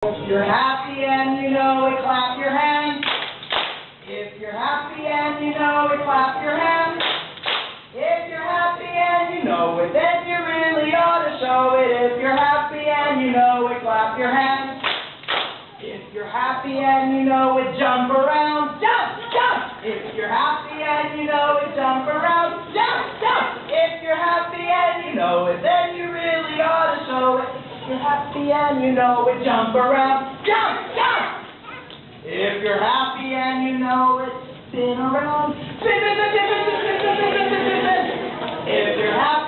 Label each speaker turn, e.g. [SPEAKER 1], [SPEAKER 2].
[SPEAKER 1] If you're happy and you know it, clap your hands. If you're happy and you know it, clap your hands. If you're happy and you know it, then you really ought to show it. If you're happy and you know it, clap your hands. If you're happy and you know it, jump around, jump, jump. If you're happy and you know it, jump around, jump, jump. If you're happy and you know it, then you really ought to show it. If you're happy and you know it, jump around, jump, jump. If you're happy and you know it, spin around, spin, spin, spin, spin, spin, spin, spin, spin, spin, spin. If you're happy